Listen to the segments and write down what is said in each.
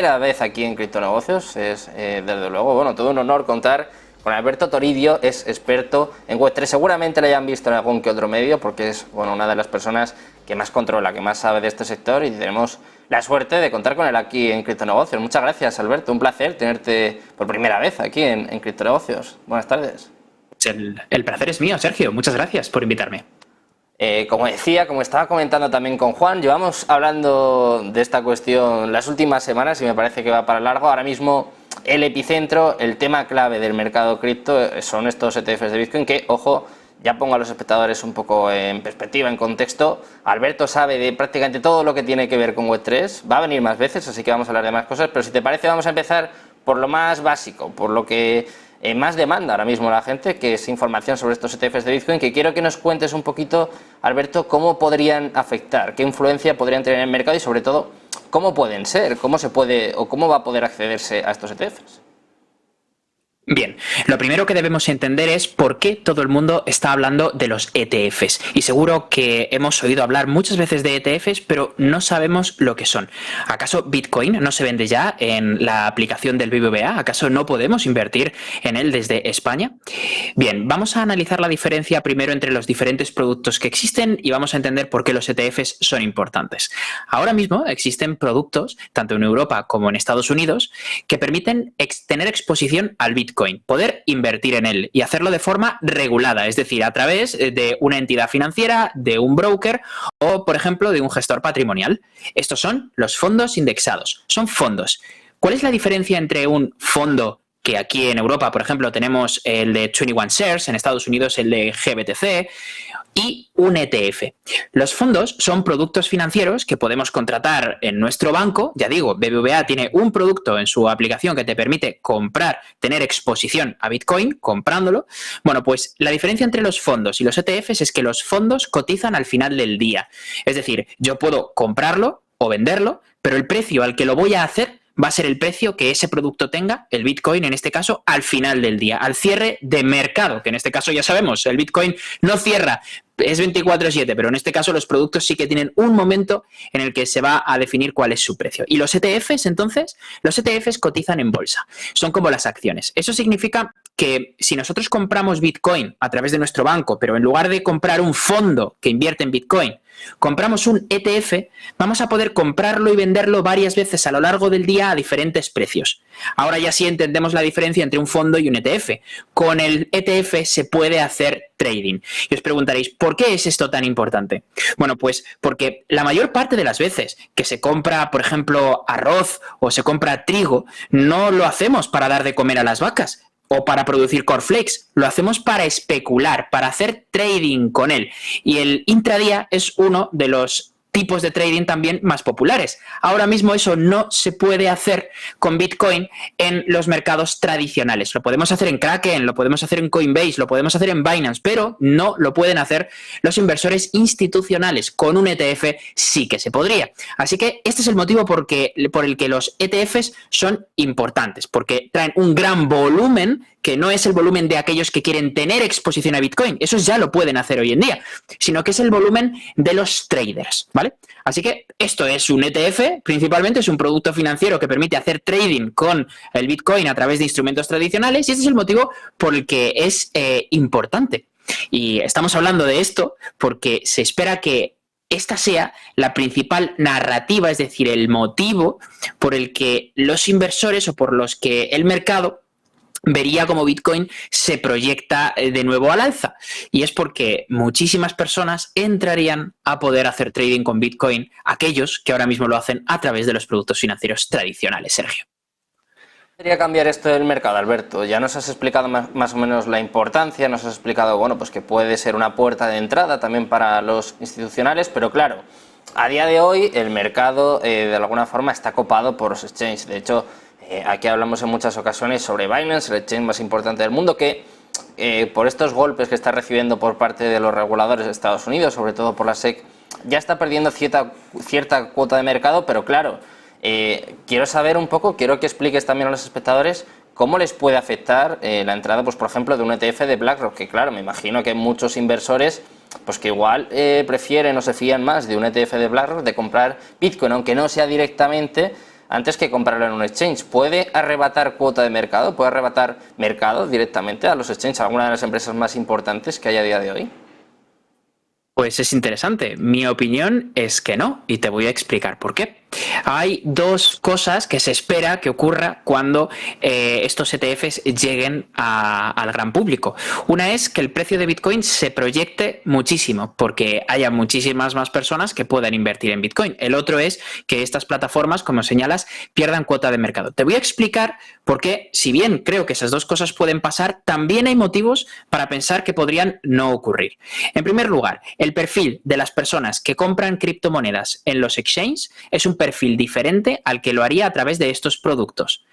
Primera vez aquí en Criptonegocios, es desde luego, bueno, todo un honor contar con Alberto Toribio, es experto en Web3, seguramente le hayan visto en algún que otro medio porque es, bueno, una de las personas que más controla, que más sabe de este sector y tenemos la suerte de contar con él aquí en Criptonegocios. Muchas gracias, Alberto, un placer tenerte por primera vez aquí en Criptonegocios. Buenas tardes. El placer es mío, Sergio, muchas gracias por invitarme. Como decía, como estaba comentando también con Juan, llevamos hablando de esta cuestión las últimas semanas y me parece que va para largo. Ahora mismo el epicentro, el tema clave del mercado cripto son estos ETFs de Bitcoin que, ojo, ya pongo a los espectadores un poco en perspectiva, en contexto. Alberto sabe de prácticamente todo lo que tiene que ver con Web3, va a venir más veces, así que vamos a hablar de más cosas, pero si te parece vamos a empezar por lo más básico, por lo que más demanda ahora mismo la gente, que es información sobre estos ETFs de Bitcoin, que quiero que nos cuentes un poquito, Alberto, cómo podrían afectar, qué influencia podrían tener en el mercado y sobre todo, cómo pueden ser, cómo se puede o cómo va a poder accederse a estos ETFs. Bien, lo primero que debemos entender es por qué todo el mundo está hablando de los ETFs. Y seguro que hemos oído hablar muchas veces de ETFs, pero no sabemos lo que son. ¿Acaso Bitcoin no se vende ya en la aplicación del BBVA? ¿Acaso no podemos invertir en él desde España? Bien, vamos a analizar la diferencia primero entre los diferentes productos que existen y vamos a entender por qué los ETFs son importantes. Ahora mismo existen productos, tanto en Europa como en Estados Unidos, que permiten tener exposición al Bitcoin, poder invertir en él y hacerlo de forma regulada, es decir, a través de una entidad financiera, de un broker o, por ejemplo, de un gestor patrimonial. Estos son los fondos indexados. Son fondos. ¿Cuál es la diferencia entre un fondo que aquí en Europa, por ejemplo, tenemos el de 21 Shares, en Estados Unidos el de GBTC, y un ETF? Los fondos son productos financieros que podemos contratar en nuestro banco. Ya digo, BBVA tiene un producto en su aplicación que te permite comprar, tener exposición a Bitcoin comprándolo. Bueno, pues la diferencia entre los fondos y los ETFs es que los fondos cotizan al final del día. Es decir, yo puedo comprarlo o venderlo, pero el precio al que lo voy a hacer va a ser el precio que ese producto tenga, el Bitcoin en este caso, al final del día, al cierre de mercado, que en este caso ya sabemos, el Bitcoin no cierra, es 24/7, pero en este caso los productos sí que tienen un momento en el que se va a definir cuál es su precio. ¿Y los ETFs entonces? Los ETFs cotizan en bolsa, son como las acciones. Eso significa que si nosotros compramos Bitcoin a través de nuestro banco, pero en lugar de comprar un fondo que invierte en Bitcoin, compramos un ETF, vamos a poder comprarlo y venderlo varias veces a lo largo del día a diferentes precios. Ahora ya sí entendemos la diferencia entre un fondo y un ETF. Con el ETF se puede hacer trading. Y os preguntaréis, ¿por qué es esto tan importante? Bueno, pues porque la mayor parte de las veces que se compra, por ejemplo, arroz o se compra trigo, no lo hacemos para dar de comer a las vacas o para producir cornflakes, lo hacemos para especular, para hacer trading con él. Y el intradía es uno de los tipos de trading también más populares. Ahora mismo eso no se puede hacer con Bitcoin en los mercados tradicionales. Lo podemos hacer en Kraken, lo podemos hacer en Coinbase, lo podemos hacer en Binance, pero no lo pueden hacer los inversores institucionales. Con un ETF sí que se podría. Así que este es el motivo por el que los ETFs son importantes, porque traen un gran volumen que no es el volumen de aquellos que quieren tener exposición a Bitcoin, esos ya lo pueden hacer hoy en día, sino que es el volumen de los traders, ¿vale? Así que esto es un ETF, principalmente es un producto financiero que permite hacer trading con el Bitcoin a través de instrumentos tradicionales y este es el motivo por el que es importante. Y estamos hablando de esto porque se espera que esta sea la principal narrativa, es decir, el motivo por el que los inversores o por los que el mercado vería como Bitcoin se proyecta de nuevo al alza. Y es porque muchísimas personas entrarían a poder hacer trading con Bitcoin, aquellos que ahora mismo lo hacen a través de los productos financieros tradicionales, Sergio. ¿Podría cambiar esto del mercado, Alberto? Ya nos has explicado más o menos la importancia, nos has explicado, bueno, pues que puede ser una puerta de entrada también para los institucionales, pero claro, a día de hoy el mercado de alguna forma está copado por los exchanges. De hecho, aquí hablamos en muchas ocasiones sobre Binance, el exchange más importante del mundo, que por estos golpes que está recibiendo por parte de los reguladores de Estados Unidos, sobre todo por la SEC, ya está perdiendo cierta cuota de mercado, pero claro, quiero saber un poco, quiero que expliques también a los espectadores cómo les puede afectar la entrada, pues por ejemplo, de un ETF de BlackRock, que claro, me imagino que muchos inversores pues que igual prefieren o se fían más de un ETF de BlackRock de comprar Bitcoin, aunque no sea directamente antes que comprarlo en un exchange. ¿Puede arrebatar cuota de mercado? ¿Puede arrebatar mercado directamente a los exchanges, a alguna de las empresas más importantes que hay a día de hoy? Pues es interesante. Mi opinión es que no, y te voy a explicar por qué. Hay dos cosas que se espera que ocurra cuando estos ETFs lleguen al gran público. Una es que el precio de Bitcoin se proyecte muchísimo, porque haya muchísimas más personas que puedan invertir en Bitcoin. El otro es que estas plataformas, como señalas, pierdan cuota de mercado. Te voy a explicar por qué, si bien creo que esas dos cosas pueden pasar, también hay motivos para pensar que podrían no ocurrir. En primer lugar, el perfil de las personas que compran criptomonedas en los exchanges es un perfil diferente al que lo haría a través de estos productos.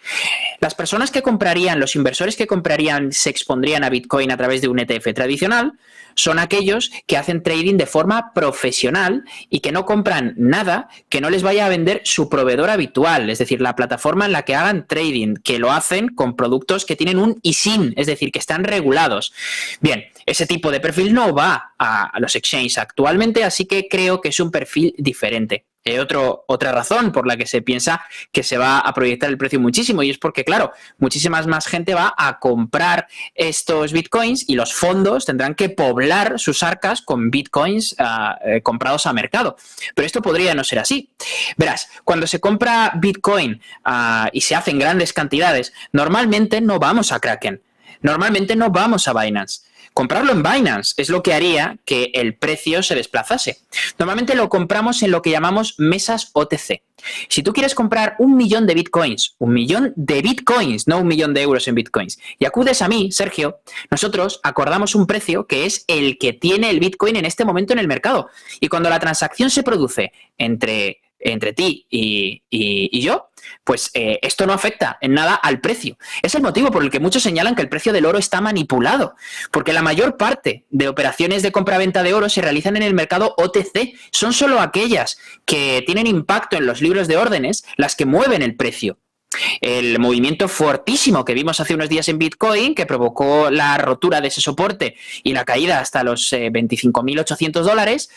Las personas que comprarían, los inversores que comprarían, se expondrían a Bitcoin a través de un ETF tradicional, son aquellos que hacen trading de forma profesional y que no compran nada que no les vaya a vender su proveedor habitual, es decir, la plataforma en la que hagan trading, que lo hacen con productos que tienen un ISIN, es decir, que están regulados. Bien, ese tipo de perfil no va a los exchanges actualmente, así que creo que es un perfil diferente. Otra razón por la que se piensa que se va a proyectar el precio muchísimo, y es porque, claro, muchísimas más gente va a comprar estos bitcoins y los fondos tendrán que poblar sus arcas con bitcoins comprados a mercado. Pero esto podría no ser así. Verás, cuando se compra bitcoin y se hacen grandes cantidades, normalmente no vamos a Kraken, normalmente no vamos a Binance. Comprarlo en Binance es lo que haría que el precio se desplazase. Normalmente lo compramos en lo que llamamos mesas OTC. Si tú quieres comprar 1.000.000 de bitcoins, 1.000.000 de bitcoins, no 1.000.000 de euros en bitcoins, y acudes a mí, Sergio, nosotros acordamos un precio que es el que tiene el bitcoin en este momento en el mercado. Y cuando la transacción se produce entre ti y yo, pues esto no afecta en nada al precio. Es el motivo por el que muchos señalan que el precio del oro está manipulado, porque la mayor parte de operaciones de compra-venta de oro se realizan en el mercado OTC. Son solo aquellas que tienen impacto en los libros de órdenes las que mueven el precio. El movimiento fortísimo que vimos hace unos días en Bitcoin, que provocó la rotura de ese soporte y la caída hasta los $25.800,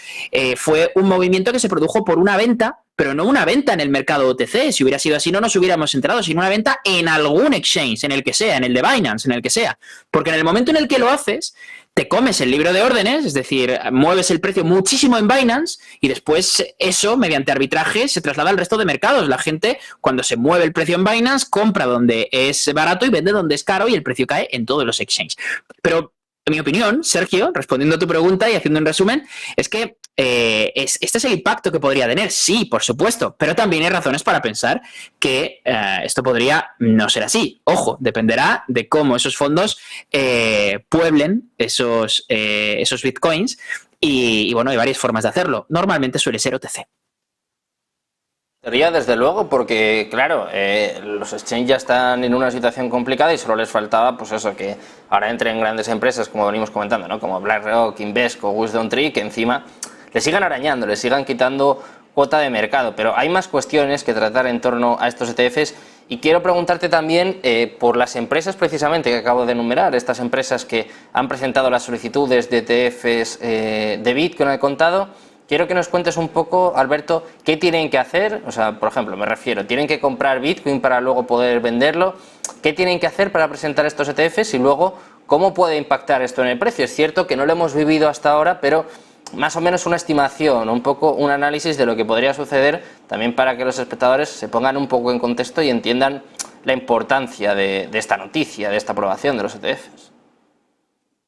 fue un movimiento que se produjo por una venta, pero no una venta en el mercado OTC. Si hubiera sido así, no nos hubiéramos enterado, sino una venta en algún exchange, en el que sea, en el de Binance, en el que sea. Porque en el momento en el que lo haces, te comes el libro de órdenes, es decir, mueves el precio muchísimo en Binance y después eso, mediante arbitraje, se traslada al resto de mercados. La gente, cuando se mueve el precio en Binance, compra donde es barato y vende donde es caro, y el precio cae en todos los exchanges. Pero, en mi opinión, Sergio, respondiendo a tu pregunta y haciendo un resumen, es que este es el impacto que podría tener, sí, por supuesto, pero también hay razones para pensar que esto podría no ser así. Ojo, dependerá de cómo esos fondos pueblen esos bitcoins y bueno, hay varias formas de hacerlo. Normalmente suele ser OTC. Sería desde luego, porque claro, los exchanges ya están en una situación complicada y solo les faltaba, pues eso, que ahora entren grandes empresas, como venimos comentando, ¿no? Como BlackRock, Invesco, WisdomTree, que encima le sigan arañando, le sigan quitando cuota de mercado. Pero hay más cuestiones que tratar en torno a estos ETFs, y quiero preguntarte también por las empresas precisamente que acabo de enumerar, estas empresas que han presentado las solicitudes de ETFs de Bitcoin al contado. Quiero que nos cuentes un poco, Alberto, qué tienen que hacer. O sea, por ejemplo, me refiero, ¿tienen que comprar Bitcoin para luego poder venderlo? ¿Qué tienen que hacer para presentar estos ETFs? Y luego, ¿cómo puede impactar esto en el precio? Es cierto que no lo hemos vivido hasta ahora, pero más o menos una estimación, un poco un análisis de lo que podría suceder, también para que los espectadores se pongan un poco en contexto y entiendan la importancia de esta noticia, de esta aprobación de los ETFs.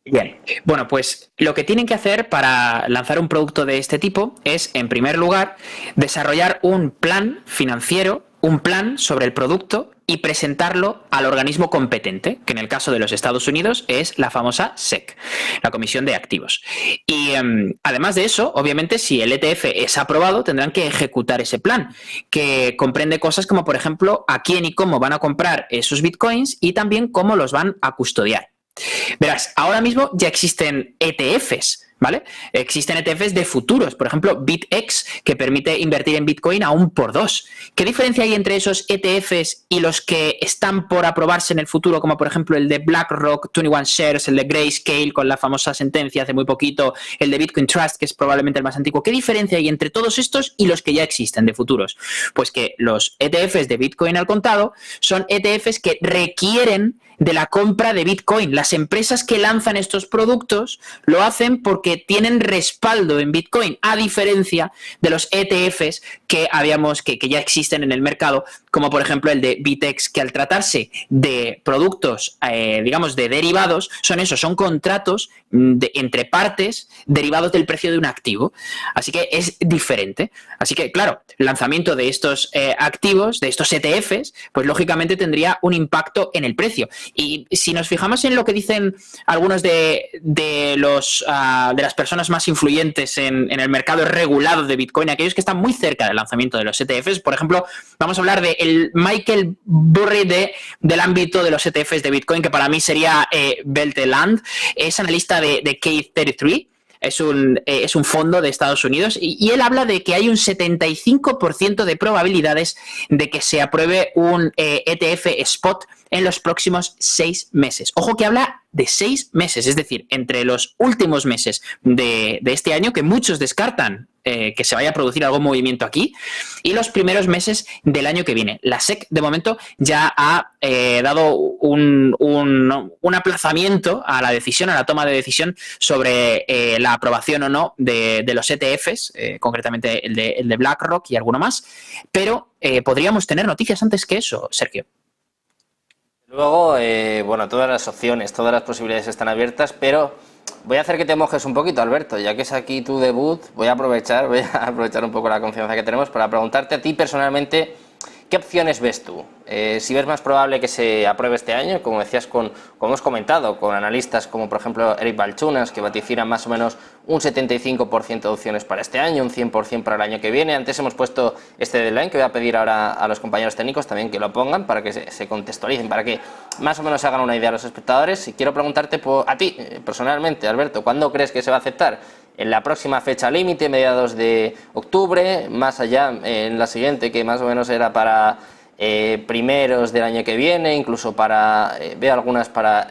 Bien, bueno, pues lo que tienen que hacer para lanzar un producto de este tipo es, en primer lugar, desarrollar un plan financiero, un plan sobre el producto y presentarlo al organismo competente, que en el caso de los Estados Unidos es la famosa SEC, la Comisión de Activos. Y además de eso, obviamente, si el ETF es aprobado, tendrán que ejecutar ese plan, que comprende cosas como, por ejemplo, a quién y cómo van a comprar esos bitcoins y también cómo los van a custodiar. Verás, ahora mismo ya existen ETFs, ¿vale? Existen ETFs de futuros, por ejemplo, BitX, que permite invertir en Bitcoin a un por dos. ¿Qué diferencia hay entre esos ETFs y los que están por aprobarse en el futuro, como por ejemplo el de BlackRock, 21 Shares, el de Grayscale, con la famosa sentencia hace muy poquito, el de Bitcoin Trust, que es probablemente el más antiguo? ¿Qué diferencia hay entre todos estos y los que ya existen de futuros? Pues que los ETFs de Bitcoin al contado son ETFs que requieren de la compra de Bitcoin. Las empresas que lanzan estos productos lo hacen porque tienen respaldo en Bitcoin, a diferencia de los ETFs que ya existen en el mercado, como por ejemplo el de BitX, que al tratarse de productos, digamos, de derivados, son contratos entre partes derivados del precio de un activo. Así que es diferente. Así que, claro, el lanzamiento de estos activos, de estos ETFs, pues lógicamente tendría un impacto en el precio. Y si nos fijamos en lo que dicen algunos de las personas más influyentes en el mercado regulado de Bitcoin, aquellos que están muy cerca del lanzamiento de los ETFs, por ejemplo, vamos a hablar de el Michael Burry del ámbito de los ETFs de Bitcoin, que para mí sería Belteland, es analista de K33. Es un fondo de Estados Unidos y él habla de que hay un 75% de probabilidades de que se apruebe un ETF spot en los próximos 6 meses. Ojo que habla de 6 meses, es decir, entre los últimos meses de este año, que muchos descartan que se vaya a producir algún movimiento aquí, y los primeros meses del año que viene. La SEC, de momento, ya ha dado un aplazamiento a la decisión, a la toma de decisión sobre la aprobación o no de los ETFs, concretamente el de BlackRock y alguno más, pero podríamos tener noticias antes que eso, Sergio. Luego, bueno, todas las opciones, todas las posibilidades están abiertas, pero voy a hacer que te mojes un poquito, Alberto, ya que es aquí tu debut, voy a aprovechar un poco la confianza que tenemos para preguntarte a ti personalmente, ¿qué opciones ves tú? Si ves más probable que se apruebe este año, como decías, como hemos comentado, con analistas como por ejemplo Eric Balchunas, que vaticinan más o menos un 75% de opciones para este año, un 100% para el año que viene. Antes hemos puesto este deadline que voy a pedir ahora a los compañeros técnicos también que lo pongan para que se contextualicen, para que más o menos se hagan una idea a los espectadores. Y quiero preguntarte a ti, personalmente, Alberto, ¿cuándo crees que se va a aceptar? ¿En la próxima fecha límite, mediados de octubre, más allá en la siguiente, que más o menos era para primeros del año que viene, incluso veo algunas para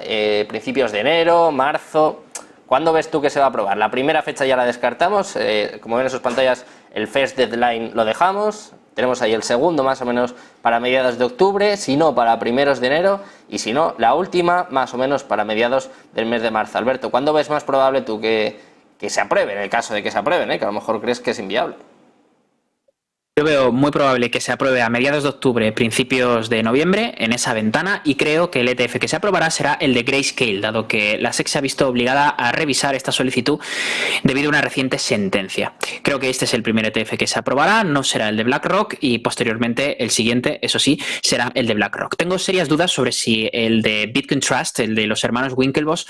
principios de enero, marzo? ¿Cuándo ves tú que se va a aprobar? La primera fecha ya la descartamos, como ven en sus pantallas, el first deadline lo dejamos, tenemos ahí el segundo más o menos para mediados de octubre, si no para primeros de enero, y si no, la última más o menos para mediados del mes de marzo. Alberto, ¿cuándo ves más probable tú que se apruebe, en el caso de que se aprueben, que a lo mejor crees que es inviable? Yo veo muy probable que se apruebe a mediados de octubre, principios de noviembre, en esa ventana, y creo que el ETF que se aprobará será el de Grayscale, dado que la SEC se ha visto obligada a revisar esta solicitud debido a una reciente sentencia. Creo que este es el primer ETF que se aprobará, no será el de BlackRock, y posteriormente el siguiente, eso sí, será el de BlackRock. Tengo serias dudas sobre si el de Bitcoin Trust, el de los hermanos Winklevoss,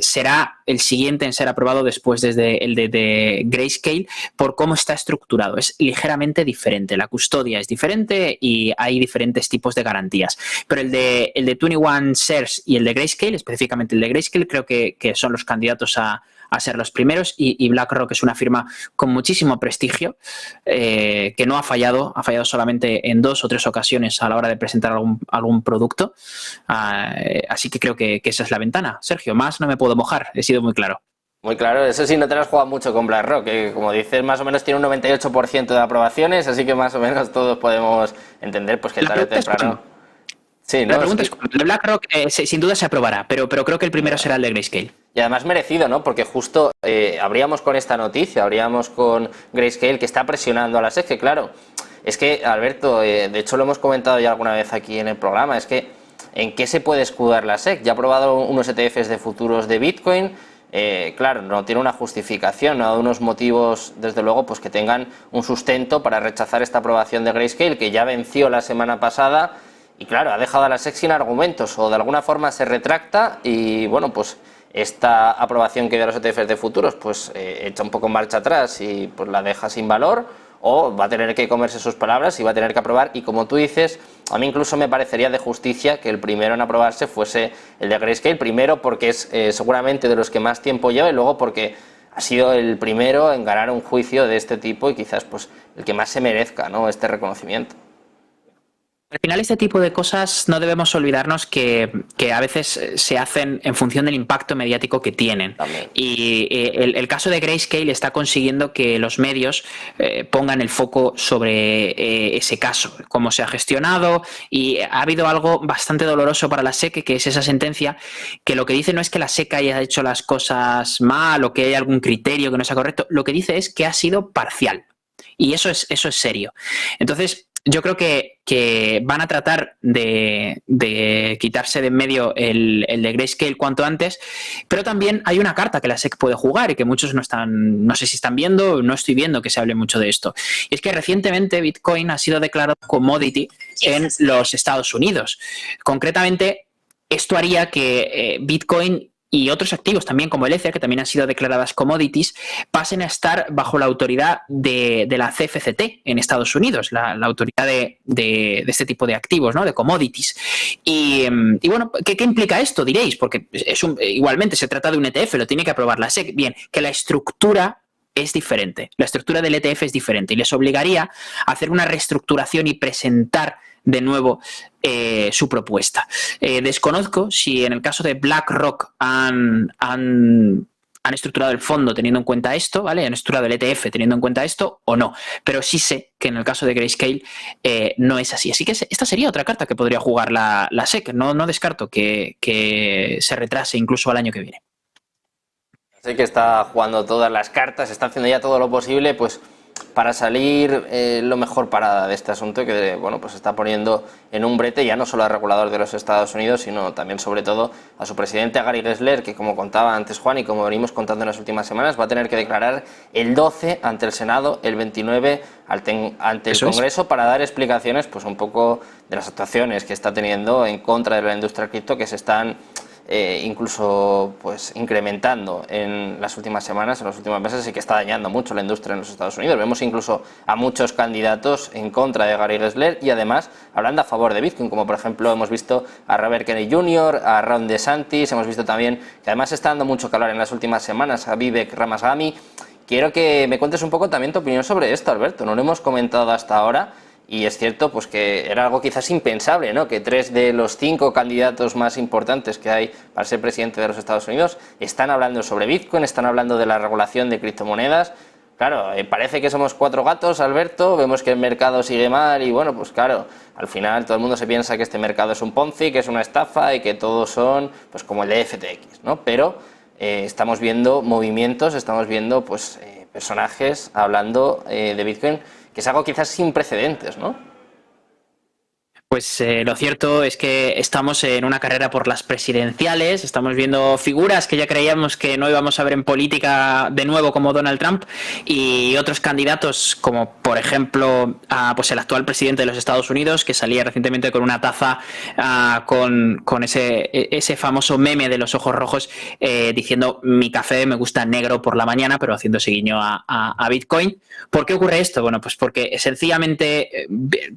será el siguiente en ser aprobado después desde el de Grayscale, por cómo está estructurado. Es ligeramente diferente, la custodia es diferente y hay diferentes tipos de garantías, pero el de 21 Shares y el de Grayscale, específicamente el de Grayscale, creo que son los candidatos a ser los primeros, y BlackRock es una firma con muchísimo prestigio, que no ha fallado solamente en 2 o 3 ocasiones a la hora de presentar algún producto, así que creo que esa es la ventana. Sergio, más no me puedo mojar, he sido muy claro. Muy claro, eso sí, no te lo has jugado mucho con BlackRock, que como dices, más o menos tiene un 98% de aprobaciones, así que más o menos todos podemos entender pues que tarde o temprano... Sí, ¿no? La pregunta es, el de BlackRock sin duda se aprobará, pero creo que el primero será el de Grayscale. Y además merecido, ¿no? Porque justo habríamos con esta noticia, habríamos con Grayscale, que está presionando a la SEC, que claro, es que, Alberto, de hecho lo hemos comentado ya alguna vez aquí en el programa, es que ¿en qué se puede escudar la SEC? Ya ha aprobado unos ETFs de futuros de Bitcoin. Claro, no tiene una justificación, no ha dado unos motivos, desde luego, pues que tengan un sustento para rechazar esta aprobación de Grayscale, que ya venció la semana pasada, y claro, ha dejado a la SEC sin argumentos, o de alguna forma se retracta, y bueno, pues esta aprobación que dio a los ETFs de futuros, pues echa un poco en marcha atrás y pues la deja sin valor, o va a tener que comerse sus palabras y va a tener que aprobar, y como tú dices, a mí incluso me parecería de justicia que el primero en aprobarse fuese el de Grayscale, primero porque es seguramente de los que más tiempo lleva y luego porque ha sido el primero en ganar un juicio de este tipo y quizás pues el que más se merezca, ¿no?, este reconocimiento. Al final este tipo de cosas no debemos olvidarnos que a veces se hacen en función del impacto mediático que tienen. También. Y el caso de Grayscale está consiguiendo que los medios pongan el foco sobre ese caso, cómo se ha gestionado, y ha habido algo bastante doloroso para la SEC, que es esa sentencia que lo que dice no es que la SEC haya hecho las cosas mal o que haya algún criterio que no sea correcto, lo que dice es que ha sido parcial. Y eso es serio. Entonces, yo creo que van a tratar de quitarse de en medio el de Grayscale cuanto antes, pero también hay una carta que la SEC puede jugar y que muchos no sé si están viendo, no estoy viendo que se hable mucho de esto. Y es que recientemente Bitcoin ha sido declarado commodity en los Estados Unidos. Concretamente, esto haría que Bitcoin y otros activos también como el Ether, que también han sido declaradas commodities, pasen a estar bajo la autoridad de la CFTC en Estados Unidos, la autoridad de este tipo de activos, ¿no?, de commodities. Y bueno, ¿qué implica esto? Diréis, porque igualmente se trata de un ETF, lo tiene que aprobar la SEC. Bien, que la estructura es diferente, la estructura del ETF es diferente y les obligaría a hacer una reestructuración y presentar de nuevo su propuesta. Desconozco si en el caso de BlackRock han estructurado el fondo teniendo en cuenta esto, ¿vale? Han estructurado el ETF teniendo en cuenta esto o no, pero sí sé que en el caso de Grayscale no es así. Así que esta sería otra carta que podría jugar la SEC. No descarto que se retrase incluso al año que viene. Sé que está jugando todas las cartas, está haciendo ya todo lo posible, pues para salir lo mejor parada de este asunto, que bueno, pues está poniendo en un brete ya no solo al regulador de los Estados Unidos, sino también sobre todo a su presidente, a Gary Gensler, que como contaba antes Juan y como venimos contando en las últimas semanas, va a tener que declarar el 12 ante el Senado, el 29 ante el Congreso, para dar explicaciones pues un poco de las actuaciones que está teniendo en contra de la industria cripto, que se están incluso pues incrementando en las últimas semanas, en los últimos meses, y que está dañando mucho la industria en los Estados Unidos. Vemos incluso a muchos candidatos en contra de Gary Gensler y además hablando a favor de Bitcoin, como por ejemplo hemos visto a Robert Kennedy Jr., a Ron DeSantis, hemos visto también que además está dando mucho calor en las últimas semanas a Vivek Ramaswamy. Quiero que me cuentes un poco también tu opinión sobre esto, Alberto. No lo hemos comentado hasta ahora. Y es cierto pues que era algo quizás impensable, ¿no?, que 3 de los 5 candidatos más importantes que hay para ser presidente de los Estados Unidos están hablando sobre Bitcoin, están hablando de la regulación de criptomonedas. Claro, parece que somos 4 gatos, Alberto, vemos que el mercado sigue mal y bueno, pues claro, al final todo el mundo se piensa que este mercado es un Ponzi, que es una estafa y que todos son pues como el de FTX, ¿no? Pero estamos viendo movimientos, estamos viendo pues personajes hablando de Bitcoin, que es algo quizás sin precedentes, ¿no? Pues lo cierto es que estamos en una carrera por las presidenciales, estamos viendo figuras que ya creíamos que no íbamos a ver en política de nuevo, como Donald Trump, y otros candidatos como por ejemplo pues el actual presidente de los Estados Unidos, que salía recientemente con una taza con ese famoso meme de los ojos rojos diciendo mi café me gusta negro por la mañana, pero haciéndose guiño a Bitcoin. ¿Por qué ocurre esto? Bueno, pues porque sencillamente,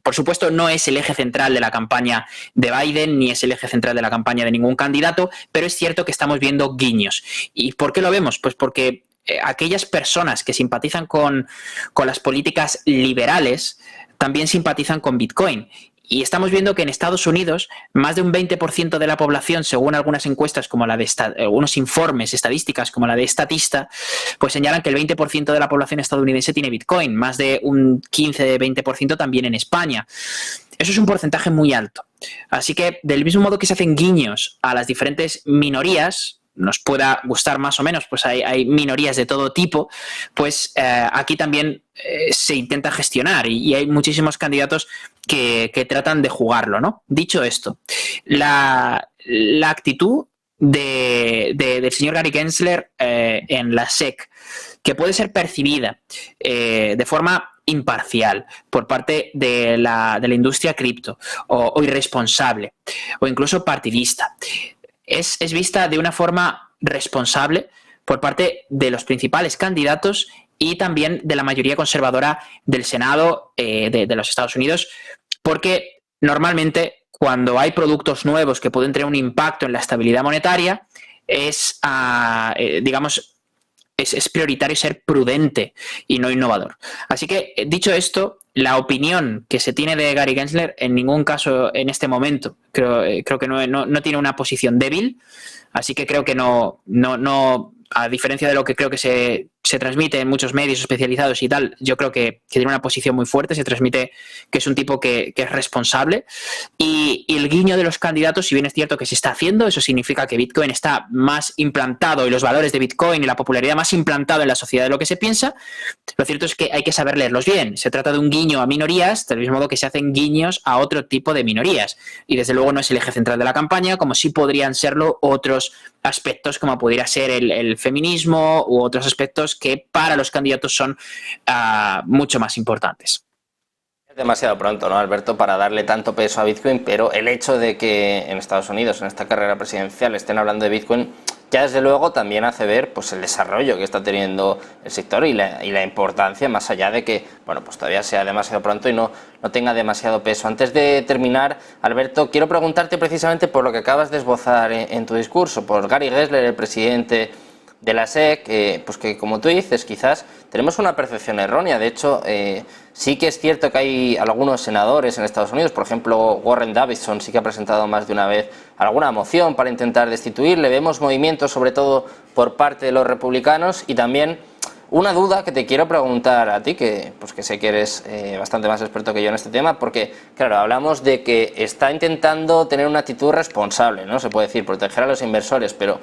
por supuesto, no es el eje central de la campaña de Biden, ni es el eje central de la campaña de ningún candidato, pero es cierto que estamos viendo guiños. ¿Y por qué lo vemos? Pues porque aquellas personas que simpatizan con las políticas liberales también simpatizan con Bitcoin. Y estamos viendo que en Estados Unidos más de un 20% de la población, según algunas encuestas como la de unos informes estadísticas como la de Statista, pues señalan que el 20% de la población estadounidense tiene Bitcoin, más de un 15-20% también en España. Eso es un porcentaje muy alto. Así que del mismo modo que se hacen guiños a las diferentes minorías, nos pueda gustar más o menos, pues hay minorías de todo tipo, pues aquí también se intenta gestionar y hay muchísimos candidatos que tratan de jugarlo, ¿no? Dicho esto, la actitud del señor Gary Gensler en la SEC, que puede ser percibida de forma imparcial por parte de la industria cripto o irresponsable o incluso partidista, es vista de una forma responsable por parte de los principales candidatos y también de la mayoría conservadora del Senado de los Estados Unidos, porque normalmente cuando hay productos nuevos que pueden tener un impacto en la estabilidad monetaria, digamos, es prioritario ser prudente y no innovador. Así que, dicho esto, la opinión que se tiene de Gary Gensler en ningún caso en este momento creo que no tiene una posición débil, así que creo que no, a diferencia de lo que creo que se transmite en muchos medios especializados y tal, yo creo que tiene una posición muy fuerte, se transmite que es un tipo que es responsable, y el guiño de los candidatos, si bien es cierto que se está haciendo, eso significa que Bitcoin está más implantado y los valores de Bitcoin y la popularidad más implantado en la sociedad de lo que se piensa. Lo cierto es que hay que saber leerlos bien. Se trata de un guiño a minorías, del mismo modo que se hacen guiños a otro tipo de minorías, y desde luego no es el eje central de la campaña, como sí podrían serlo otros aspectos como pudiera ser el feminismo u otros aspectos que para los candidatos son mucho más importantes. Es demasiado pronto, ¿no, Alberto, para darle tanto peso a Bitcoin, pero el hecho de que en Estados Unidos, en esta carrera presidencial, estén hablando de Bitcoin, ya desde luego también hace ver pues el desarrollo que está teniendo el sector y la importancia, más allá de que bueno, pues todavía sea demasiado pronto y no tenga demasiado peso. Antes de terminar, Alberto, quiero preguntarte precisamente por lo que acabas de esbozar en tu discurso, por Gary Gensler, el presidente de la SEC, pues que como tú dices, quizás tenemos una percepción errónea. De hecho, sí que es cierto que hay algunos senadores en Estados Unidos, por ejemplo Warren Davidson sí que ha presentado más de una vez alguna moción para intentar destituirle. Vemos movimientos sobre todo por parte de los republicanos, y también una duda que te quiero preguntar a ti, que sé que eres bastante más experto que yo en este tema, porque claro, hablamos de que está intentando tener una actitud responsable, ¿no? Se puede decir, proteger a los inversores, pero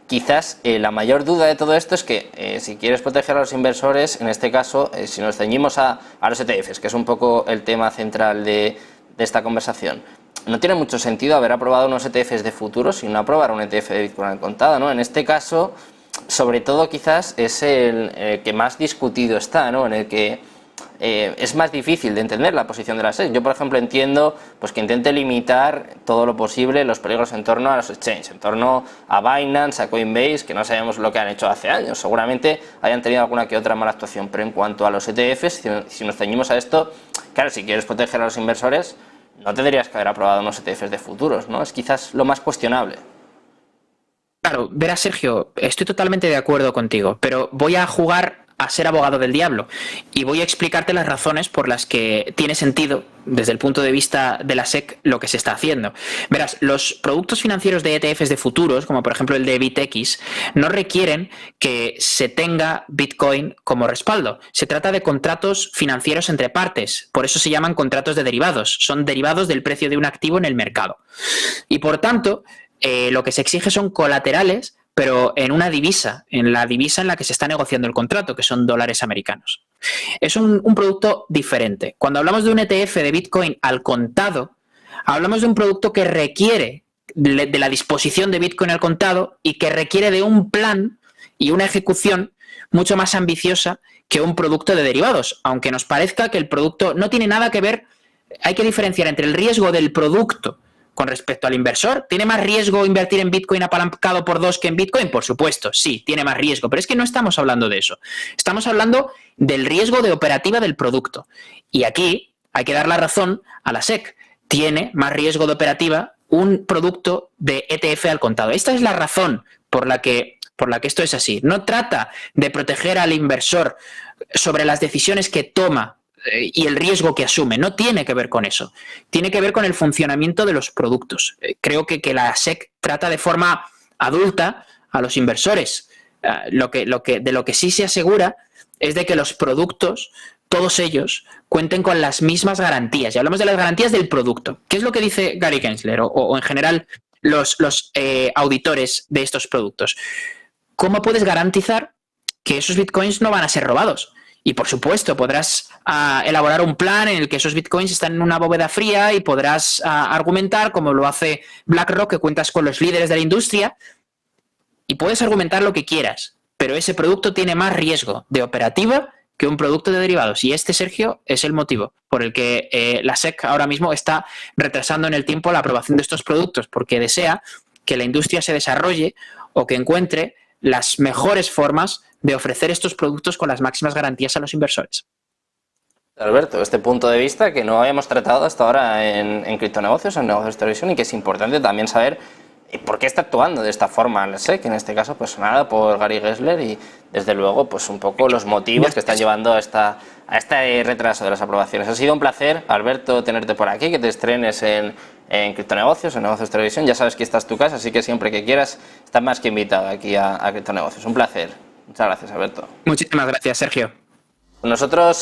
quizás la mayor duda de todo esto es que si quieres proteger a los inversores, en este caso, si nos ceñimos a los ETFs, que es un poco el tema central de esta conversación, no tiene mucho sentido haber aprobado unos ETFs de futuros sin no aprobar un ETF de Bitcoin al contado, ¿no? En este caso, sobre todo quizás es el que más discutido está, ¿no? En el que es más difícil de entender la posición de la SEC. Yo, por ejemplo, entiendo pues que intente limitar todo lo posible los peligros en torno a los exchanges, en torno a Binance, a Coinbase, que no sabemos lo que han hecho hace años. Seguramente hayan tenido alguna que otra mala actuación, pero en cuanto a los ETFs, si nos ceñimos a esto, claro, si quieres proteger a los inversores, no tendrías que haber aprobado unos ETFs de futuros, ¿no? Es quizás lo más cuestionable. Claro, verás, Sergio, estoy totalmente de acuerdo contigo, pero voy a jugar a ser abogado del diablo y voy a explicarte las razones por las que tiene sentido, desde el punto de vista de la SEC, lo que se está haciendo. Verás, los productos financieros de ETFs de futuros, como por ejemplo el de BitX, no requieren que se tenga Bitcoin como respaldo. Se trata de contratos financieros entre partes, por eso se llaman contratos de derivados. Son derivados del precio de un activo en el mercado. Y por tanto, lo que se exige son colaterales, pero en una divisa, en la divisa en la que se está negociando el contrato, que son dólares americanos. Es un producto diferente. Cuando hablamos de un ETF de Bitcoin al contado, hablamos de un producto que requiere de la disposición de Bitcoin al contado y que requiere de un plan y una ejecución mucho más ambiciosa que un producto de derivados, aunque nos parezca que el producto no tiene nada que ver. Hay que diferenciar entre el riesgo del producto con respecto al inversor. ¿Tiene más riesgo invertir en Bitcoin apalancado por 2 que en Bitcoin? Por supuesto, sí, tiene más riesgo, pero es que no estamos hablando de eso. Estamos hablando del riesgo de operativa del producto. Y aquí hay que dar la razón a la SEC. Tiene más riesgo de operativa un producto de ETF al contado. Esta es la razón por la que esto es así. No trata de proteger al inversor sobre las decisiones que toma y el riesgo que asume. No tiene que ver con eso. Tiene que ver con el funcionamiento de los productos. Creo que la SEC trata de forma adulta a los inversores. De lo que sí se asegura es de que los productos, todos ellos, cuenten con las mismas garantías. Y hablamos de las garantías del producto. ¿Qué es lo que dice Gary Gensler o en general los auditores de estos productos? ¿Cómo puedes garantizar que esos bitcoins no van a ser robados? Y por supuesto podrás elaborar un plan en el que esos bitcoins están en una bóveda fría y podrás argumentar, como lo hace BlackRock, que cuentas con los líderes de la industria, y puedes argumentar lo que quieras, pero ese producto tiene más riesgo de operativa que un producto de derivados. Y este, Sergio, es el motivo por el que la SEC ahora mismo está retrasando en el tiempo la aprobación de estos productos, porque desea que la industria se desarrolle o que encuentre las mejores formas de ofrecer estos productos con las máximas garantías a los inversores. Alberto, este punto de vista que no habíamos tratado hasta ahora en criptonegocios, en negocios de televisión, y que es importante también saber por qué está actuando de esta forma la SEC, en este caso pues nada por Gary Gensler, y desde luego pues un poco los motivos que están llevando a este retraso de las aprobaciones. Ha sido un placer, Alberto, tenerte por aquí, que te estrenes en criptonegocios, en negocios de televisión. Ya sabes que esta es tu casa, así que siempre que quieras estás más que invitado aquí a criptonegocios. Un placer. Muchas gracias, Alberto. Muchísimas gracias, Sergio. Nosotros